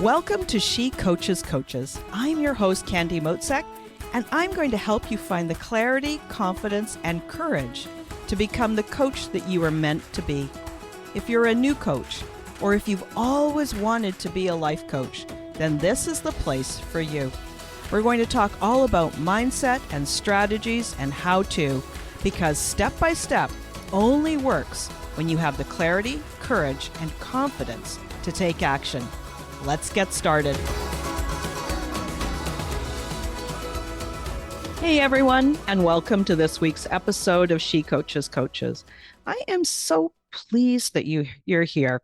Welcome to She Coaches Coaches. I'm your host, Candy Motzek, and I'm going to help you find the clarity, confidence, and courage to become the coach that you are meant to be. If you're a new coach, or if you've always wanted to be a life coach, then this is the place for you. We're going to talk all about mindset and strategies and how to, because step by step only works when you have the clarity, courage, and confidence to take action. Let's get started. Hey everyone, and welcome to this week's episode of She Coaches Coaches. I am so pleased that you're here.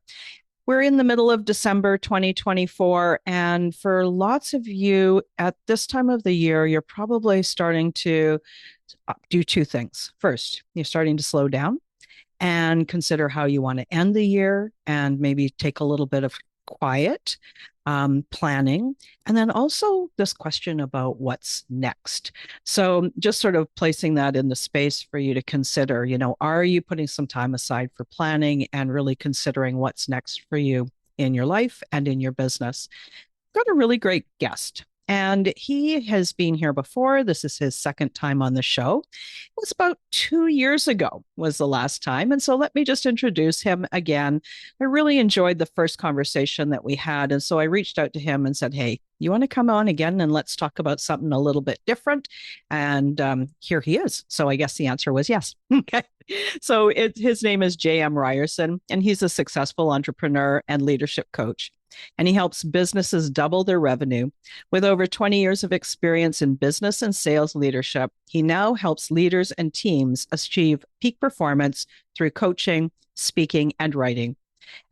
We're in the middle of December 2024, and for lots of you at this time of the year, you're probably starting to do two things. First, you're starting to slow down and consider how you want to end the year and maybe take a little bit of quiet planning, and then also this question about what's next. So just sort of placing that in the space for you to consider, are you putting some time aside for planning and really considering what's next for you in your life and in your business? Got a really great guest. And he has been here before. This is his second time on the show. It was about 2 years ago was the last time. And so let me just introduce him again. I really enjoyed the first conversation that we had. And so I reached out to him and said, hey, you want to come on again and let's talk about something a little bit different? And here he is. So I guess the answer was yes. Okay. So his name is JM Ryerson, and he's a successful entrepreneur and leadership coach. And he helps businesses double their revenue. With over 20 years of experience in business and sales leadership, he now helps leaders and teams achieve peak performance through coaching, speaking, and writing.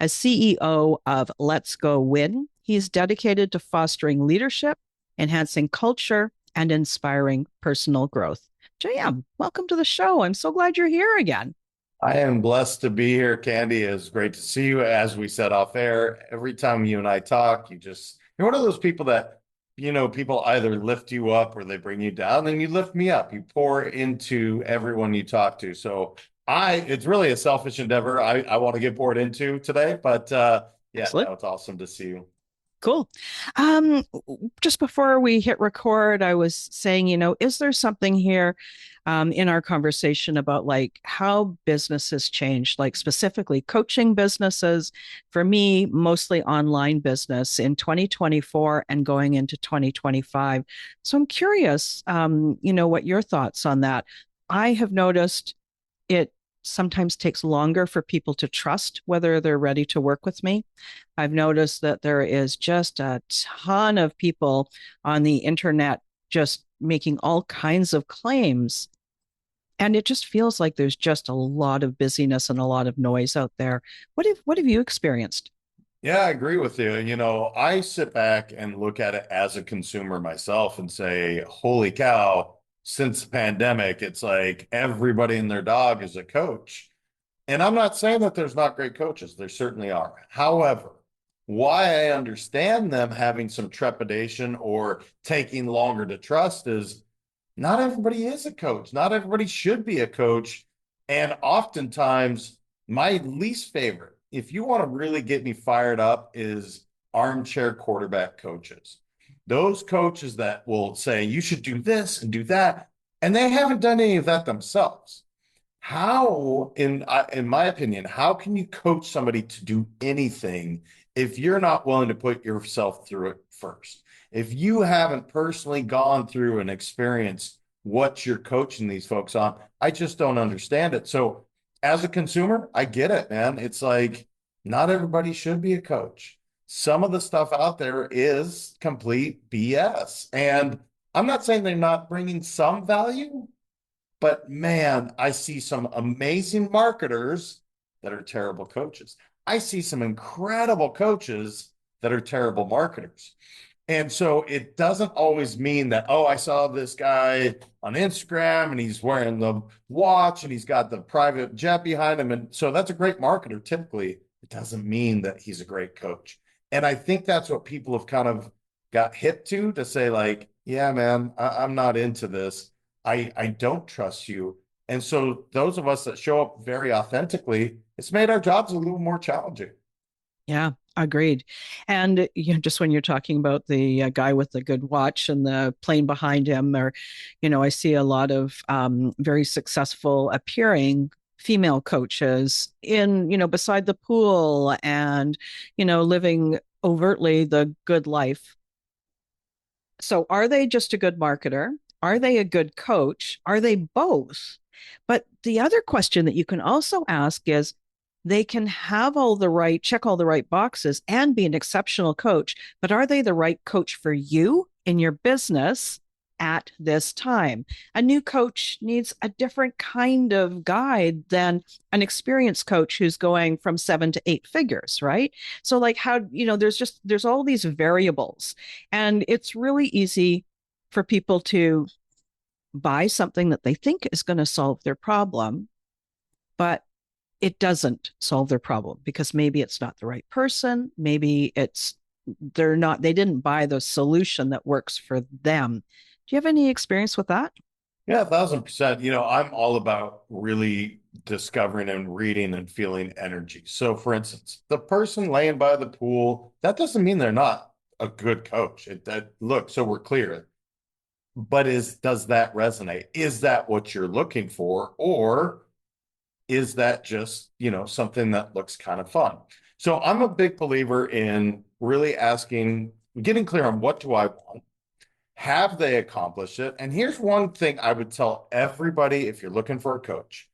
As CEO of Let's Go Win, he's dedicated to fostering leadership, enhancing culture, and inspiring personal growth. JM, welcome to the show. I'm so glad you're here again. I am blessed to be here, Candy. It's great to see you. As we said off air, every time you and I talk, you're one of those people that, people either lift you up or they bring you down, and you lift me up. You pour into everyone you talk to. So it's really a selfish endeavor. I want to get poured into today, but it's awesome to see you. Cool. Just before we hit record, I was saying, is there something here in our conversation about like how business has changed, like specifically coaching businesses, for me, mostly online business in 2024 and going into 2025. So I'm curious, what your thoughts on that. I have noticed it sometimes takes longer for people to trust whether they're ready to work with me. I've noticed that there is just a ton of people on the internet just making all kinds of claims. And it just feels like there's just a lot of busyness and a lot of noise out there. What have you experienced? Yeah, I agree with you. I sit back and look at it as a consumer myself and say, holy cow, since the pandemic, it's like everybody and their dog is a coach. And I'm not saying that there's not great coaches. There certainly are. However, why I understand them having some trepidation or taking longer to trust is not everybody is a coach. Not everybody should be a coach. And oftentimes, my least favorite, if you want to really get me fired up, is armchair quarterback coaches. Those coaches that will say, you should do this and do that, and they haven't done any of that themselves. How, in my opinion, how can you coach somebody to do anything if you're not willing to put yourself through it first? If you haven't personally gone through and experienced what you're coaching these folks on, I just don't understand it. So as a consumer, I get it, man. It's like, not everybody should be a coach. Some of the stuff out there is complete BS. And I'm not saying they're not bringing some value, but man, I see some amazing marketers that are terrible coaches. I see some incredible coaches that are terrible marketers. And so it doesn't always mean that, oh, I saw this guy on Instagram and he's wearing the watch and he's got the private jet behind him. And so that's a great marketer. Typically, it doesn't mean that he's a great coach. And I think that's what people have kind of got hip to say like, yeah, man, I'm not into this. I don't trust you. And so those of us that show up very authentically, it's made our jobs a little more challenging. Yeah, agreed. And just when you're talking about the guy with the good watch and the plane behind him, or, I see a lot of very successful appearing female coaches in, beside the pool and, living overtly the good life. So are they just a good marketer? Are they a good coach? Are they both? But the other question that you can also ask is they can have check all the right boxes and be an exceptional coach, but are they the right coach for you in your business at this time? A new coach needs a different kind of guide than an experienced coach who's going from 7 to 8 figures, right? So like there's all these variables, and it's really easy for people to buy something that they think is going to solve their problem, but it doesn't solve their problem because maybe it's not the right person. Maybe they didn't buy the solution that works for them. Do you have any experience with that? Yeah, 1,000%. I'm all about really discovering and reading and feeling energy. So, for instance, the person laying by the pool, that doesn't mean they're not a good coach. Look, so we're clear. But does that resonate? Is that what you're looking for? Or is that just, something that looks kind of fun? So I'm a big believer in really getting clear on what do I want? Have they accomplished it? And here's one thing I would tell everybody if you're looking for a coach,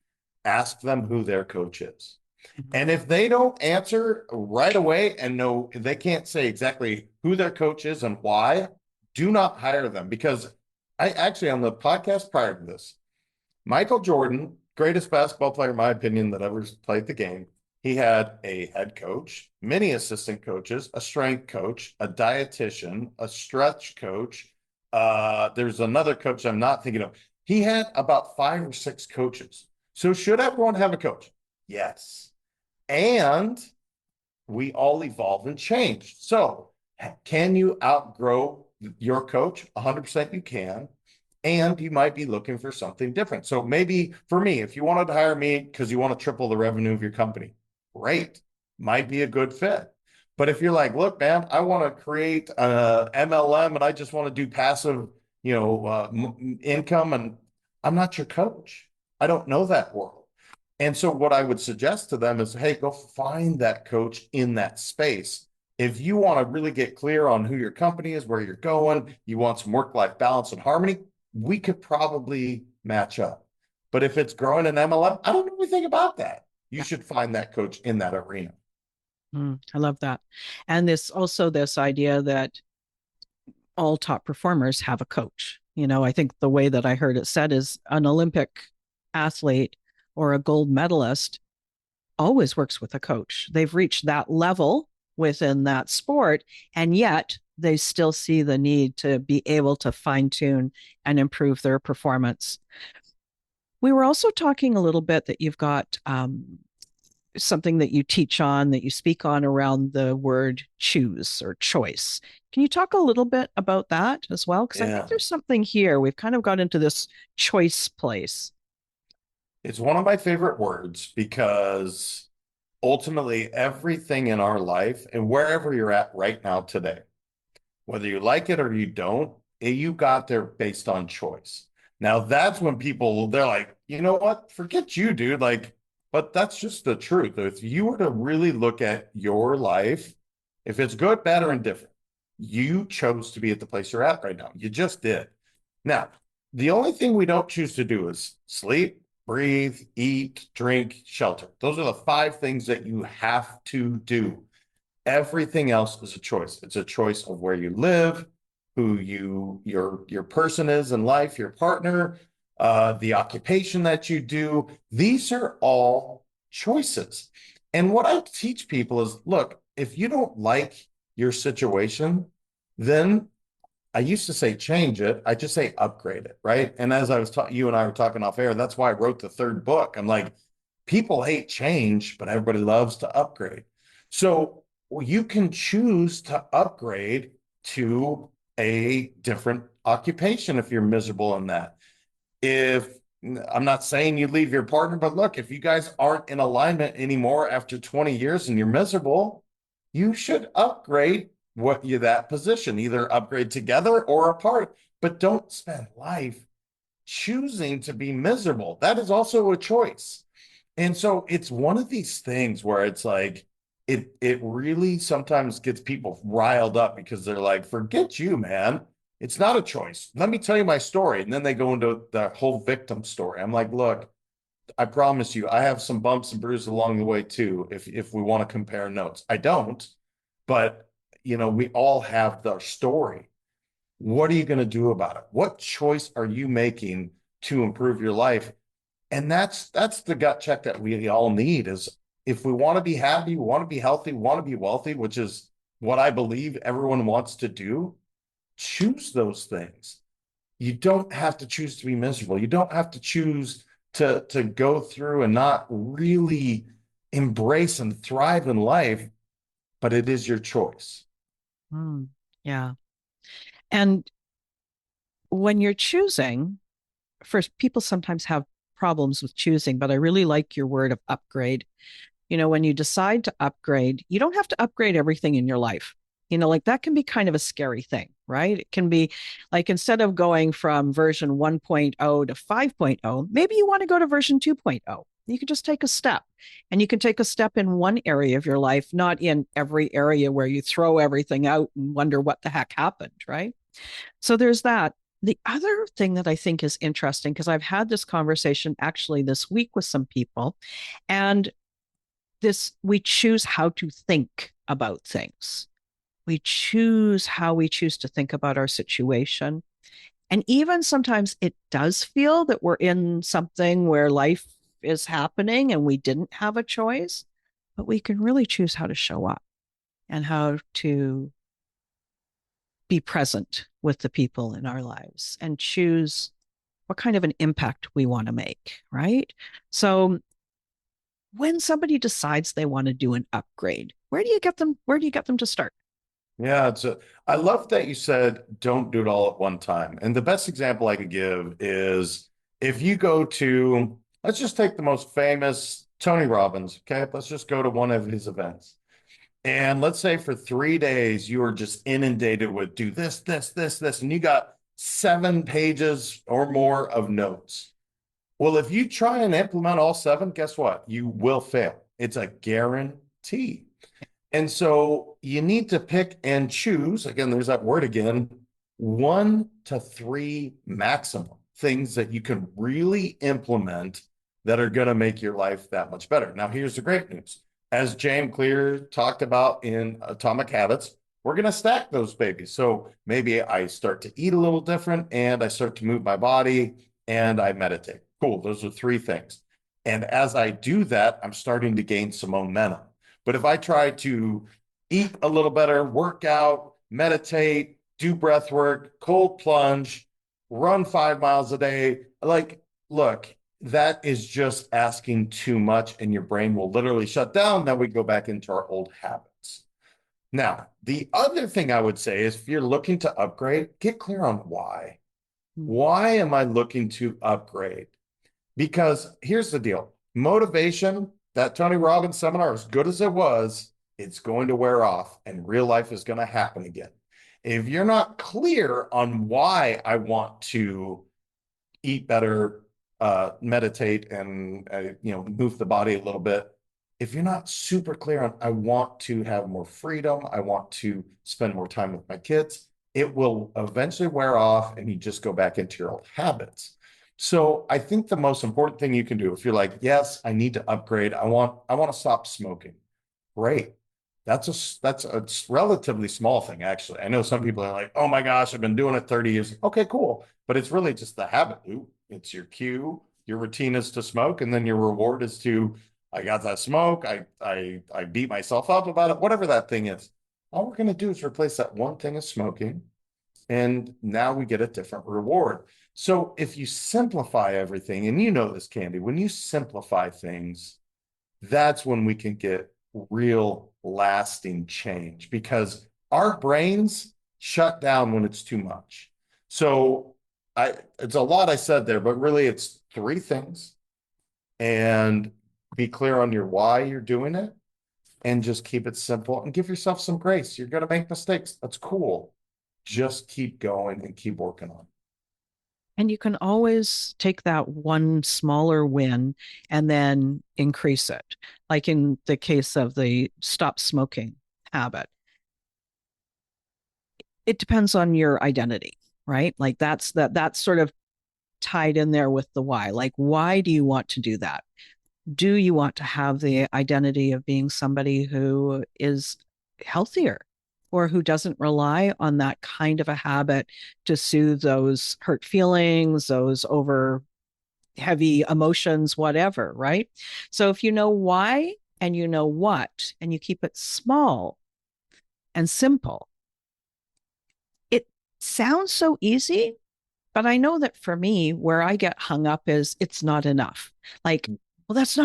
ask them who their coach is. Mhm. And if they don't answer right away and no, they can't say exactly who their coach is and why, do not hire them. Because I actually, on the podcast prior to this, Michael Jordan, greatest basketball player, in my opinion, that ever played the game. He had a head coach, many assistant coaches, a strength coach, a dietitian, a stretch coach. There's another coach I'm not thinking of. He had about 5 or 6 coaches. So should everyone have a coach? Yes. And we all evolve and change. So can you outgrow your coach? 100% you can. And you might be looking for something different. So maybe for me, if you wanted to hire me because you want to triple the revenue of your company, great, might be a good fit. But if you're like, look, man, I want to create a MLM and I just want to do passive, income, and I'm not your coach. I don't know that world. And so what I would suggest to them is, hey, go find that coach in that space. If you want to really get clear on who your company is, where you're going, you want some work-life balance and harmony, we could probably match up. But if it's growing an MLM, I don't know anything about that. You Yeah. should find that coach in that arena. I love that. And this idea that all top performers have a coach. I think the way that I heard it said is an Olympic athlete or a gold medalist always works with a coach. They've reached that level within that sport, and yet they still see the need to be able to fine tune and improve their performance. We were also talking a little bit that you've got something that you teach on, that you speak on around the word choose or choice. Can you talk a little bit about that as well? Because I think Yeah. there's something here. We've kind of got into this choice place. It's one of my favorite words because ultimately everything in our life and wherever you're at right now today, whether you like it or you don't, you got there based on choice. Now that's when they're like, you know what? Forget you, dude. Like, but that's just the truth. If you were to really look at your life, if it's good, bad, or indifferent, you chose to be at the place you're at right now. You just did. Now, the only thing we don't choose to do is sleep, breathe, eat, drink, shelter. Those are the 5 things that you have to do. Everything else is a choice. It's a choice of where you live, who your person is in life, your partner, the occupation that you do. These are all choices. And what I teach people is, look, if you don't like your situation, then I used to say change it. I just say upgrade it, right? And as I was talking, you and I were talking off air, that's why I wrote the 3rd book. I'm like, people hate change, but everybody loves to upgrade. So you can choose to upgrade to a different occupation if you're miserable in that. If I'm not saying you leave your partner, but look, if you guys aren't in alignment anymore after 20 years and you're miserable, you should upgrade that position, either upgrade together or apart, but don't spend life choosing to be miserable. That is also a choice. And so it's one of these things where it's like it really sometimes gets people riled up because they're like, forget you, man. It's not a choice. Let me tell you my story. And then they go into the whole victim story. I'm like, look, I promise you, I have some bumps and bruises along the way too, if we want to compare notes. I don't, but we all have the story. What are you going to do about it? What choice are you making to improve your life? And that's the gut check that we all need is if we want to be happy, we want to be healthy, we want to be wealthy, which is what I believe everyone wants to do, choose those things. You don't have to choose to be miserable. You don't have to choose to go through and not really embrace and thrive in life, but it is your choice. Mm, yeah. And when you're choosing, first, people sometimes have problems with choosing, but I really like your word of upgrade. When you decide to upgrade, you don't have to upgrade everything in your life. Like that can be kind of a scary thing, right? It can be like instead of going from version 1.0 to 5.0, maybe you want to go to version 2.0. You can just take a step and you can take a step in one area of your life, not in every area where you throw everything out and wonder what the heck happened, right? So there's that. The other thing that I think is interesting, because I've had this conversation actually this week with some people, and we choose how to think about things. We choose how we choose to think about our situation. And even sometimes it does feel that we're in something where life is happening and we didn't have a choice, but we can really choose how to show up and how to be present with the people in our lives and choose what kind of an impact we want to make, right? So when somebody decides they want to do an upgrade, where do you get them to start? Yeah, I love that you said don't do it all at one time. And the best example I could give is if you go to, let's just take the most famous Tony Robbins, okay? Let's just go to one of his events. And let's say for 3 days, you are just inundated with do this, this, this, this, and you got 7 pages or more of notes. Well, if you try and implement all seven, guess what? You will fail. It's a guarantee. And so you need to pick and choose. Again, there's that word again, 1 to 3 maximum things that you can really implement that are going to make your life that much better. Now, here's the great news. As James Clear talked about in Atomic Habits, we're going to stack those babies. So maybe I start to eat a little different and I start to move my body and I meditate. Cool. Those are 3 things. And as I do that, I'm starting to gain some momentum. But if I try to eat a little better, work out, meditate, do breath work, cold plunge, run 5 miles a day, like, look, that is just asking too much and your brain will literally shut down. Then we go back into our old habits. Now, the other thing I would say is if you're looking to upgrade, get clear on why. Mm, Why am I looking to upgrade? Because here's the deal motivation, that Tony Robbins seminar, as good as it was, it's going to wear off and real life is going to happen again. If you're not clear on why I want to eat better, meditate, and move the body a little bit, if you're not super clear on I want to have more freedom, I want to spend more time with my kids, it will eventually wear off and you just go back into your old habits. So I think the most important thing you can do if you're like, yes, I need to upgrade, I want to stop smoking. Great. That's a relatively small thing, actually. I know some people are like, oh my gosh, I've been doing it 30 years. Okay, cool. But it's really just the habit loop. It's your cue. Your routine is to smoke, and then your reward is to, I got that smoke. I beat myself up about it, whatever that thing is. All we're gonna do is replace that one thing of smoking, and now we get a different reward. So if you simplify everything, and you know this, Candy, when you simplify things, that's when we can get real lasting change because our brains shut down when it's too much. So it's a lot I said there, but really it's 3 things and be clear on your why you're doing it. and just keep it simple and give yourself some grace. You're going to make mistakes. That's cool. Just keep going and keep working on it. And you can always take that one smaller win and then increase it. Like in the case of the stop smoking habit, it depends on your identity, right? Like that's sort of tied in there with the why. Like, why do you want to do that? Do you want to have the identity of being somebody who is healthier or who doesn't rely on that kind of a habit to soothe those hurt feelings, those over heavy emotions, whatever, right? So if you know why and you know what, and you keep it small and simple, it sounds so easy, but I know that for me, where I get hung up is it's not enough. Like, well, that's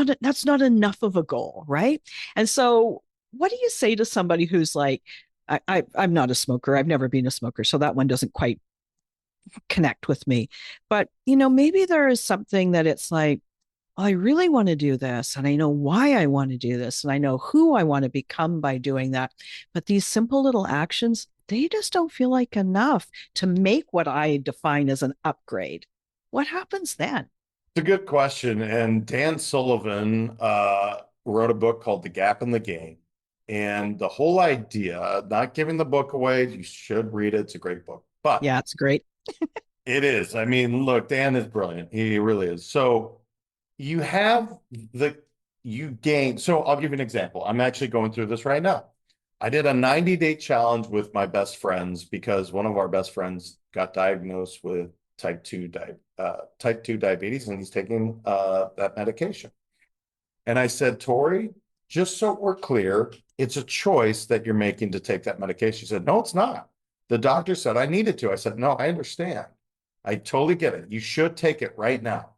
not enough of a goal, right? And so, what do you say to somebody who's like, I'm not a smoker. I've never been a smoker, so that one doesn't quite connect with me. But maybe there is something that it's like, oh, I really want to do this, and I know why I want to do this, and I know who I want to become by doing that. But these simple little actions, they just don't feel like enough to make what I define as an upgrade. What happens then? It's a good question. And Dan Sullivan wrote a book called The Gap in the Game. And the whole idea, not giving the book away, you should read it. It's a great book. But Yeah, it's great. it is. I mean, look, Dan is brilliant. He really is. So you have the, you gain. So I'll give you an example. I'm actually going through this right now. I did a 90-day challenge with my best friends because one of our best friends got diagnosed with type 2 diabetes, and he's taking that medication. And I said, Tori, just so we're clear, it's a choice that you're making to take that medication. She said, no, it's not. The doctor said I needed to. I said, no, I understand. I totally get it. You should take it right now.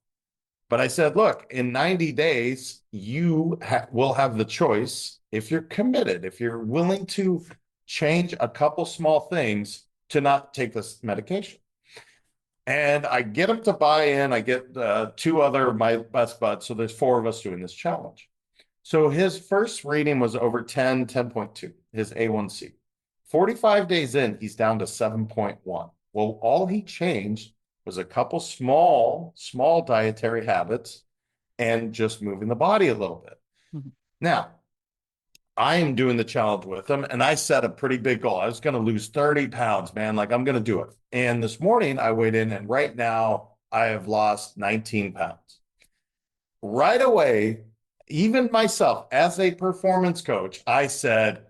But I said, look, in 90 days, you will have the choice if you're committed, if you're willing to change a couple small things to not take this medication. And I get him to buy in. I get two other of my best buds. So there's four of us doing this challenge. So his first reading was over 10.2, his A1C. 45 days in, he's down to 7.1. Well, all he changed was a couple small dietary habits and just moving the body a little bit. Mm-hmm. Now, I am doing the challenge with him, and I set a pretty big goal. I was going to lose 30 pounds, man. Like, I'm going to do it. And this morning I weighed in, and right now I have lost 19 pounds. Right away, even myself, as a performance coach, I said,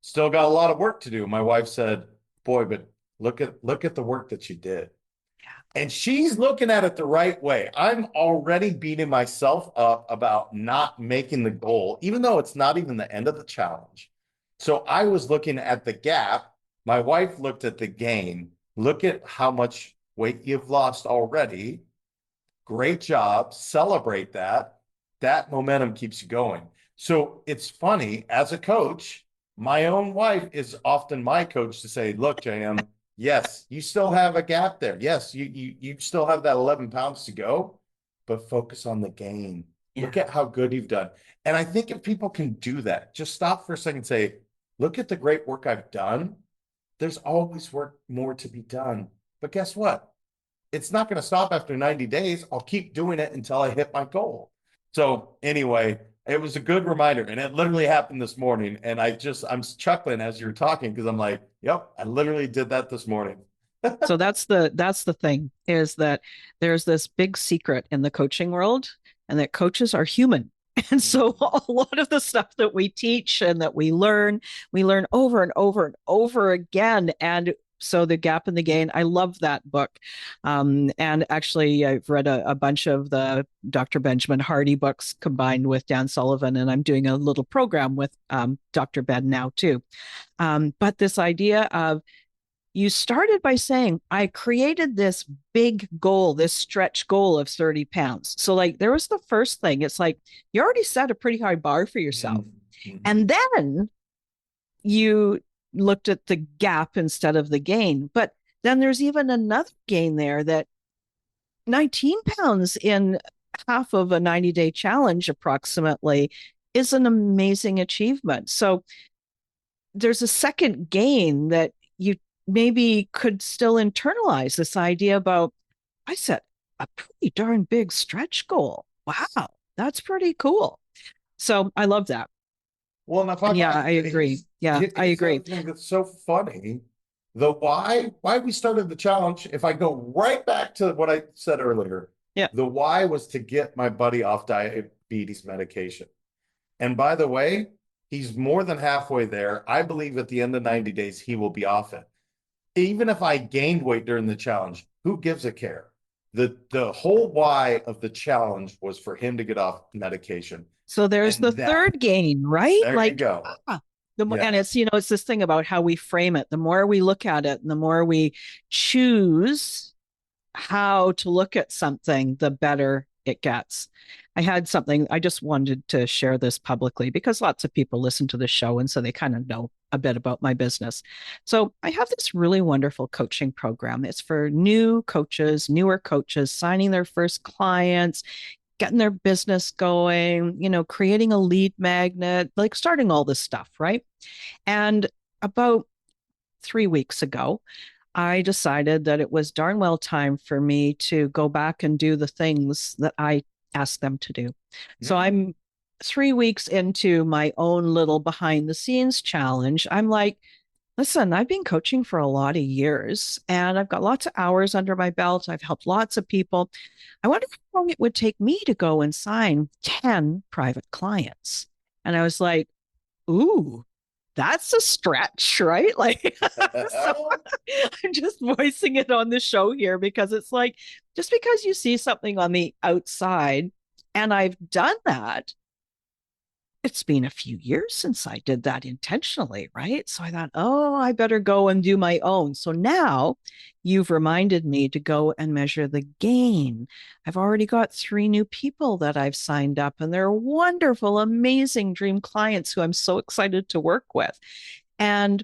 still got a lot of work to do. My wife said, boy, but look at the work that you did. And she's looking at it the right way. I'm already beating myself up about not making the goal, even though it's not even the end of the challenge. So I was looking at the gap. My wife looked at the gain. Look at how much weight you've lost already. Great job. Celebrate that. That momentum keeps you going. So it's funny, as a coach, my own wife is often my coach to say, look, JM, yes, you still have a gap there. Yes, you still have that 11 pounds to go, but focus on the gain. Yeah. Look at how good you've done. And I think if people can do that, just stop for a second and say, look at the great work I've done. There's always work more to be done. But guess what? It's not going to stop after 90 days. I'll keep doing it until I hit my goal. So anyway, it was a good reminder, and it literally happened this morning. And I'm chuckling as you're talking because I'm like, yep, I literally did that this morning. So that's the thing, is that there's this big secret in the coaching world, and that coaches are human. And so a lot of the stuff that we teach and that we learn over and over and over again. And so the gap in the gain, I love that book. And actually, I've read a bunch of the Dr. Benjamin Hardy books combined with Dan Sullivan, and I'm doing a little program with Dr. Ben now too. But this idea of, you started by saying, I created this big goal, this stretch goal of 30 pounds. So, like, there was the first thing. It's like, you already set a pretty high bar for yourself. Mm-hmm. And then you looked at the gap instead of the gain. But then there's even another gain there, that 19 pounds in half of a 90-day challenge approximately is an amazing achievement. So there's a second gain that you maybe could still internalize this idea about, I set a pretty darn big stretch goal. Wow, that's pretty cool. So I love that. Well, and if I And yeah, might, I agree. Yeah, I here's the other agree. thing that's so funny. The why we started the challenge, if I go right back to what I said earlier, Yeah. the why was to get my buddy off diabetes medication. And by the way, he's more than halfway there. I believe at the end of 90 days, he will be off it. Even if I gained weight during the challenge, who gives a care? The whole why of the challenge was for him to get off medication. So there's the And that, third gain, right? there you Like, go. and Yeah. it's, it's this thing about how we frame it. The more we look at it and the more we choose how to look at something, the better it gets. I had something, I just wanted to share this publicly because lots of people listen to the show. And so they kind of know a bit about my business. So I have this really wonderful coaching program. It's for new coaches, newer coaches signing their first clients, getting their business going, creating a lead magnet, like starting all this stuff, right? And about 3 weeks ago, I decided that it was darn well time for me to go back and do the things that I asked them to do. So Mhm. I'm 3 weeks into my own little behind the scenes challenge. I'm like, listen, I've been coaching for a lot of years and I've got lots of hours under my belt. I've helped lots of people. I wonder how long it would take me to go and sign 10 private clients. And I was like, ooh, that's a stretch, right? Like, so I'm just voicing it on the show here because it's like, just because you see something on the outside, and I've done that, it's been a few years since I did that intentionally, right? So I thought, oh, I better go and do my own. So now you've reminded me to go and measure the gain. I've already got 3 new people that I've signed up, and they're wonderful, amazing dream clients who I'm so excited to work with. And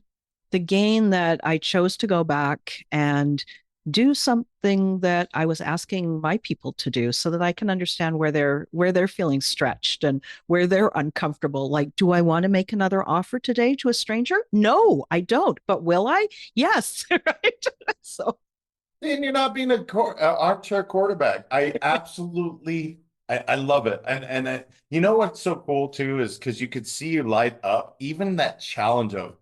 the gain that I chose to go back and do something that I was asking my people to do so that I can understand where they're feeling stretched and where they're uncomfortable. Like, do I want to make another offer today to a stranger? No, I don't. But will I? Yes. Right. So And you're not being armchair quarterback. I love it. And you know what's so cool too is because you could see you light up, even that challenge of,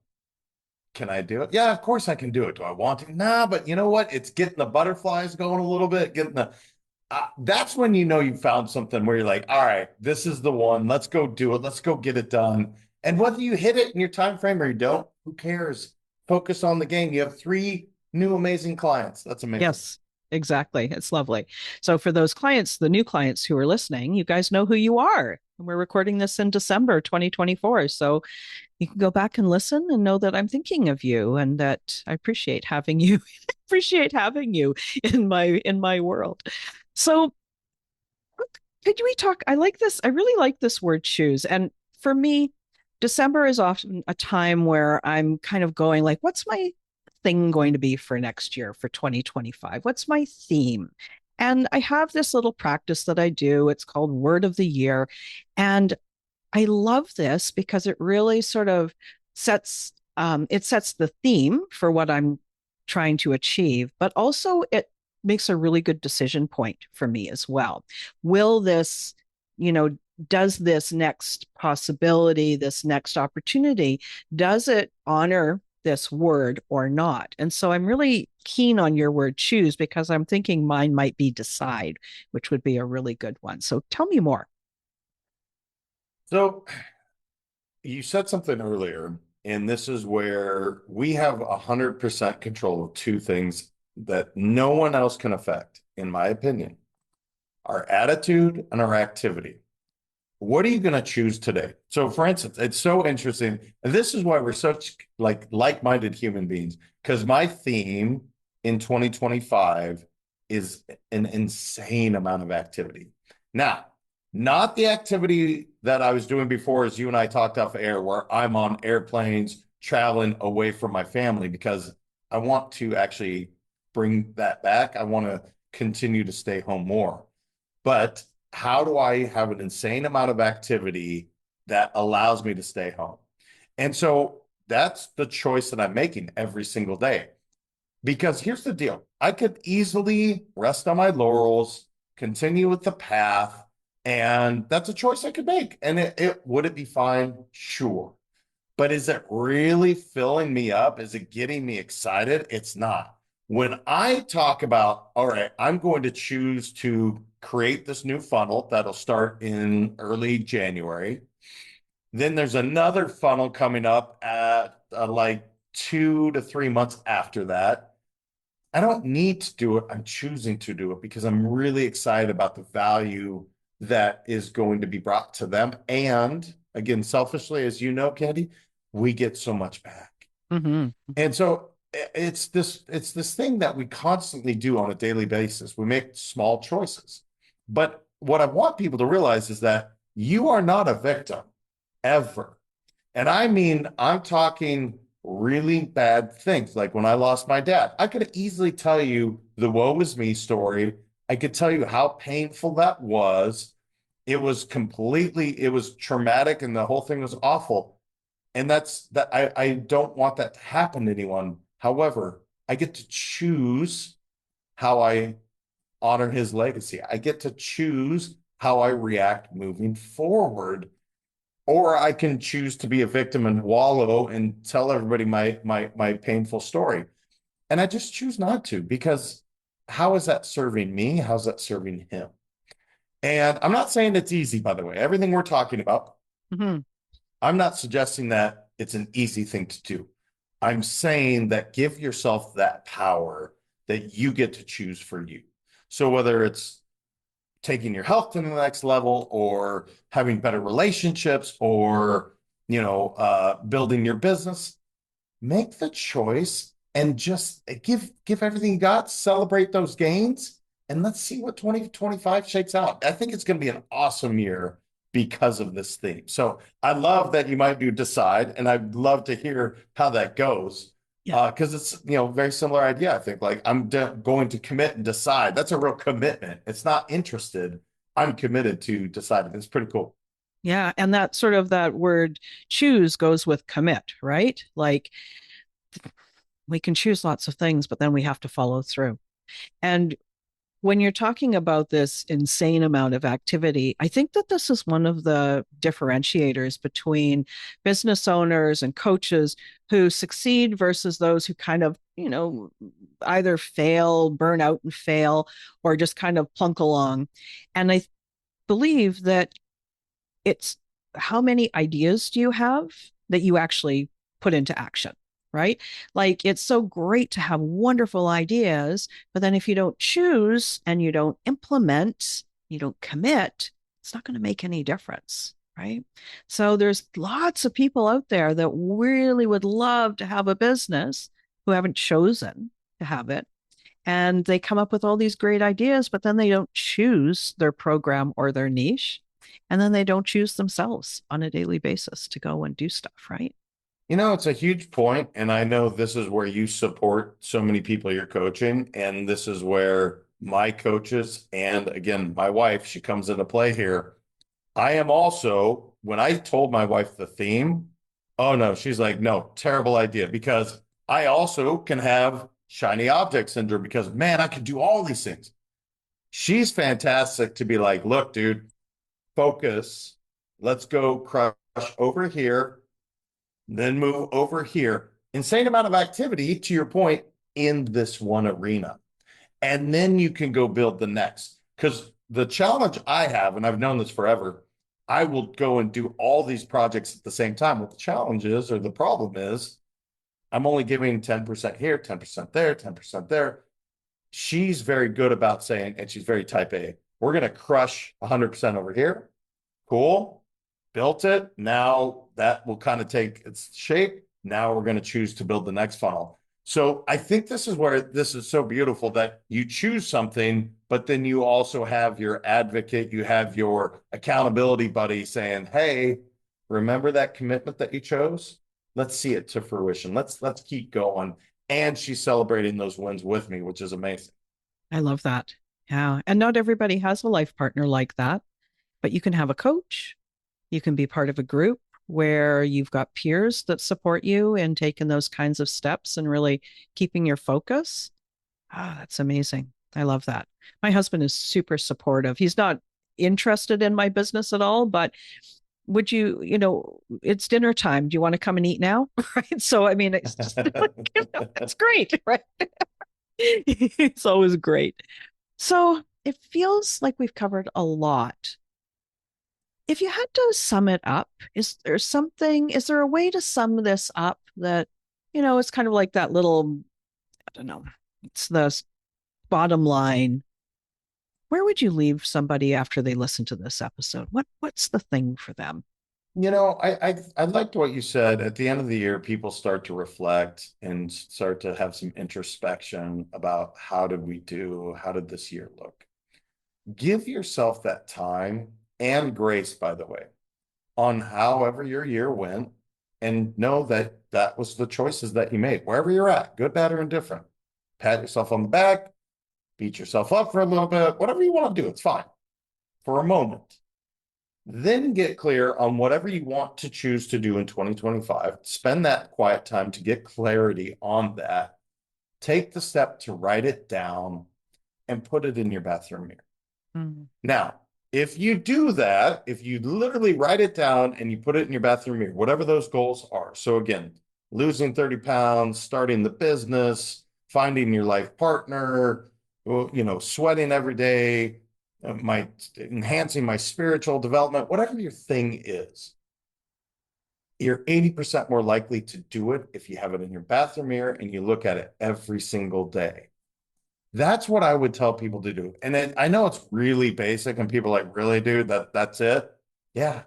can I do it? Yeah, of course I can do it. Do I want to? Nah, but you know what? It's getting the butterflies going a little bit, getting the that's when you know you found something where you're like, all right, this is the one. Let's go do it. Let's go get it done. And whether you hit it in your time frame or you don't, who cares? Focus on the game. You have 3 new amazing clients. That's amazing. yes, exactly. It's lovely. So for those clients, the new clients who are listening, you guys know who you are. And we're recording this in December 2024. So you can go back and listen and know that I'm thinking of you and that I appreciate having you appreciate having you in my world. So could we talk? I like this. I really like this word choose. And for me, December is often a time where I'm kind of going like, what's my thing going to be for next year for 2025? What's my theme? And I have this little practice that I do. It's called Word of the Year. And I love this because it really sort of sets the theme for what I'm trying to achieve, but also it makes a really good decision point for me as well. Will this, you know, does this next possibility, this next opportunity, does it honor this word or not? And so I'm really keen on your word choose because I'm thinking mine might be decide, which would be a really good one. So tell me more. So you said something earlier, and this is where we have 100% control of 2 things that no one else can affect, in my opinion, our attitude and our activity. What are you going to choose today? So, for instance, it's so interesting. And this is why we're such like-minded human beings, because my theme in 2025 is an insane amount of activity. Now, not the activity that I was doing before, as you and I talked off air, where I'm on airplanes traveling away from my family, because I want to actually bring that back. I want to continue to stay home more. But how do I have an insane amount of activity that allows me to stay home. And so that's the choice that I'm making every single day. Because here's the deal. I could easily rest on my laurels, continue with the path, and that's a choice I could make. And would it be fine? Sure. But is it really filling me up? Is it getting me excited? It's not. When I talk about, all right, I'm going to choose to create this new funnel that'll start in early January. Then there's another funnel coming up at like 2 to 3 months after that. I don't need to do it. I'm choosing to do it because I'm really excited about the value that is going to be brought to them. And again, selfishly, as you know, Candy, we get so much back. Mm-hmm. And so it's this thing that we constantly do on a daily basis. We make small choices. But what I want people to realize is that you are not a victim ever. And I mean, I'm talking really bad things. Like when I lost my dad, I could easily tell you the woe is me story. I could tell you how painful that was. It was traumatic and the whole thing was awful. And I don't want that to happen to anyone. However, I get to choose how I honor his legacy. I get to choose how I react moving forward. Or I can choose to be a victim and wallow and tell everybody my painful story. And I just choose not to, because how is that serving me? How's that serving him? And I'm not saying it's easy, by the way. Everything we're talking about, Mm-hmm. I'm not suggesting that it's an easy thing to do. I'm saying that give yourself that power that you get to choose for you. So whether it's taking your health to the next level or having better relationships or building your business, make the choice and just give everything you got, celebrate those gains, and let's see what 2025 shakes out. I think it's going to be an awesome year because of this theme. So I love that you might do decide, and I'd love to hear how that goes. Yeah. Because it's very similar idea. I think like going to commit and decide. That's a real commitment. It's not interested. I'm committed to deciding. It's pretty cool. Yeah. And that sort of that word choose goes with commit, right? Like we can choose lots of things, but then we have to follow through. And when you're talking about this insane amount of activity, I think that this is one of the differentiators between business owners and coaches who succeed versus those who kind of, either fail, burn out and fail, or just kind of plunk along. And I believe that it's how many ideas do you have that you actually put into action, right? Like it's so great to have wonderful ideas, but then if you don't choose and you don't implement, you don't commit, it's not going to make any difference, right? So there's lots of people out there that really would love to have a business who haven't chosen to have it. And they come up with all these great ideas, but then they don't choose their program or their niche. And then they don't choose themselves on a daily basis to go and do stuff, right? It's a huge point, and I know this is where you support so many people you're coaching, and this is where my coaches and again my wife, she comes into play here. I am also, when I told my wife the theme, oh no, she's like, no, terrible idea, because I also can have shiny object syndrome because man, I can do all these things. She's fantastic to be like, look, dude, focus. Let's go crush over here, then move over here. Insane amount of activity, to your point, in this one arena. And then you can go build the next. Because the challenge I have, and I've known this forever, I will go and do all these projects at the same time. What the challenge is, or the problem is, I'm only giving 10% here, 10% there, 10% there. She's very good about saying, and she's very type A, we're going to crush 100% over here. Cool. Built it. Now that will kind of take its shape. Now we're going to choose to build the next funnel. So I think this is where this is so beautiful that you choose something, but then you also have your advocate, you have your accountability buddy saying, hey, remember that commitment that you chose? Let's see it to fruition. Let's keep going. And she's celebrating those wins with me, which is amazing. I love that. Yeah. And not everybody has a life partner like that, but you can have a coach, You can be part of a group where you've got peers that support you in taking those kinds of steps and really keeping your focus. Ah, that's amazing. I love that. My husband is super supportive. He's not interested in my business at all, but would you, it's dinner time. Do you want to come and eat now? Right. So, I mean, it's just, it's great, right? It's always great. So it feels like we've covered a lot. If you had to sum it up, is there a way to sum this up that, it's kind of like that little, I don't know, it's the bottom line. Where would you leave somebody after they listen to this episode? What's the thing for them? I liked what you said. At the end of the year, people start to reflect and start to have some introspection about how did we do? How did this year look? Give yourself that time and grace, by the way, on however your year went, and know that that was the choices that you made, wherever you're at, good, bad, or indifferent. Pat yourself on the back, beat yourself up for a little bit, whatever you want to do, it's fine for a moment. Then get clear on whatever you want to choose to do in 2025. Spend that quiet time to get clarity on that. Take the step to write it down and put it in your bathroom mirror. Mm-hmm. Now, if you do that, if you literally write it down and you put it in your bathroom mirror, whatever those goals are. So again, losing 30 pounds, starting the business, finding your life partner, sweating every day, enhancing my spiritual development, whatever your thing is, you're 80% more likely to do it if you have it in your bathroom mirror and you look at it every single day. That's what I would tell people to do. And then I know it's really basic and people are like, really, dude, that's it? Yeah.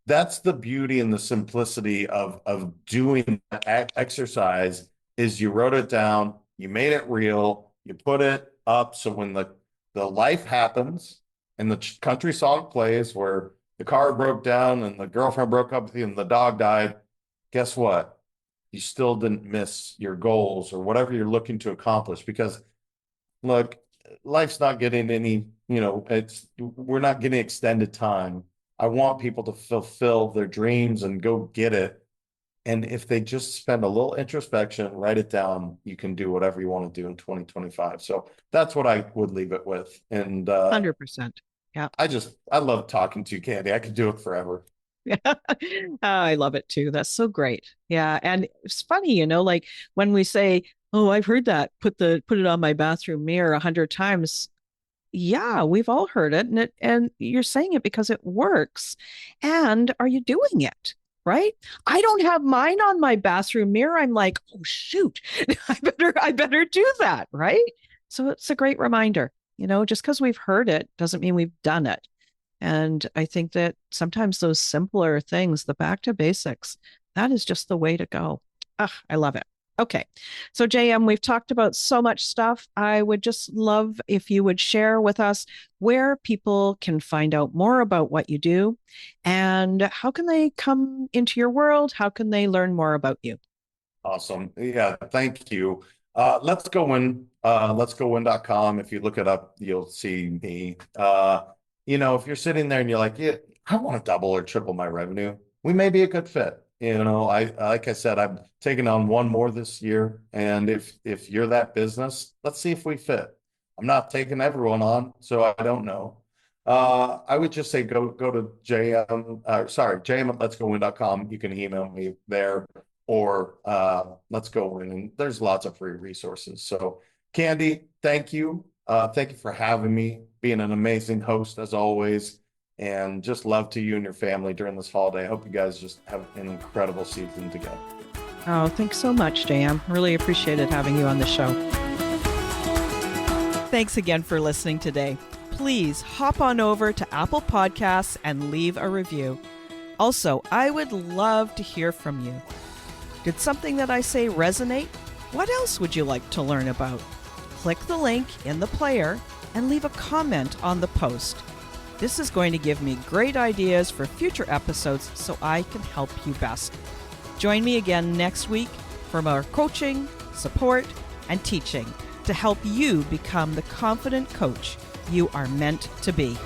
That's the beauty and the simplicity of doing that exercise is you wrote it down, you made it real, you put it up. So when the life happens and the country song plays where the car broke down and the girlfriend broke up with you and the dog died, guess what? You still didn't miss your goals or whatever you're looking to accomplish, because look, life's not getting any, we're not getting extended time. I want people to fulfill their dreams and go get it. And if they just spend a little introspection, write it down, you can do whatever you want to do in 2025. So that's what I would leave it with. And 100%. Yeah. I love talking to you, Candy. I could do it forever. Yeah. I love it too. That's so great. Yeah. And it's funny, like when we say, oh, I've heard that, put it on my bathroom mirror 100 times. Yeah, we've all heard it, and you're saying it because it works. And are you doing it? Right? I don't have mine on my bathroom mirror. I'm like, oh shoot, I better do that, right? So it's a great reminder. Just because we've heard it doesn't mean we've done it. And I think that sometimes those simpler things, the back to basics, that is just the way to go. I love it. Okay. So JM, we've talked about so much stuff. I would just love if you would share with us where people can find out more about what you do and how can they come into your world? How can they learn more about you? Awesome. Yeah, thank you. Let's go win.com. If you look it up, you'll see me. If you're sitting there and you're like, yeah, I want to double or triple my revenue, we may be a good fit. Like I said, I'm taking on one more this year. And if you're that business, let's see if we fit. I'm not taking everyone on, so I don't know. I would just say go to JM at letsgowin.com. You can email me there, or Let's Go Win. And there's lots of free resources. So Candy, thank you. Thank you for having me, being an amazing host as always. And just love to you and your family during this holiday. I hope you guys just have an incredible season together. Oh, thanks so much, JM. Really appreciated having you on the show. Thanks again for listening today. Please hop on over to Apple Podcasts and leave a review. Also, I would love to hear from you. Did something that I say resonate? What else would you like to learn about? Click the link in the player and leave a comment on the post. This is going to give me great ideas for future episodes so I can help you best. Join me again next week for more coaching, support, and teaching to help you become the confident coach you are meant to be.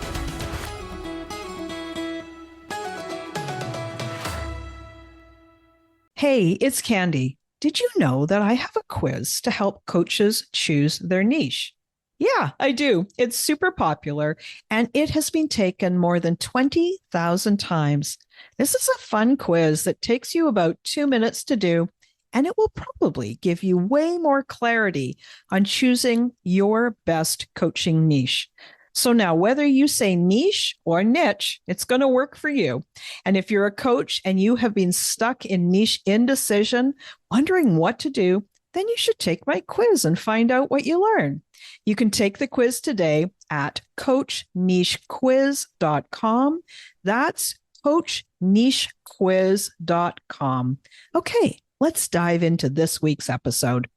Hey, it's Candy. Did you know that I have a quiz to help coaches choose their niche? Yeah, I do. It's super popular and it has been taken more than 20,000 times. This is a fun quiz that takes you about 2 minutes to do, and it will probably give you way more clarity on choosing your best coaching niche. So now, whether you say niche or niche, it's going to work for you. And if you're a coach and you have been stuck in niche indecision, wondering what to do, then you should take my quiz and find out what you learn. You can take the quiz today at coachnichequiz.com. That's coachnichequiz.com. Okay, let's dive into this week's episode.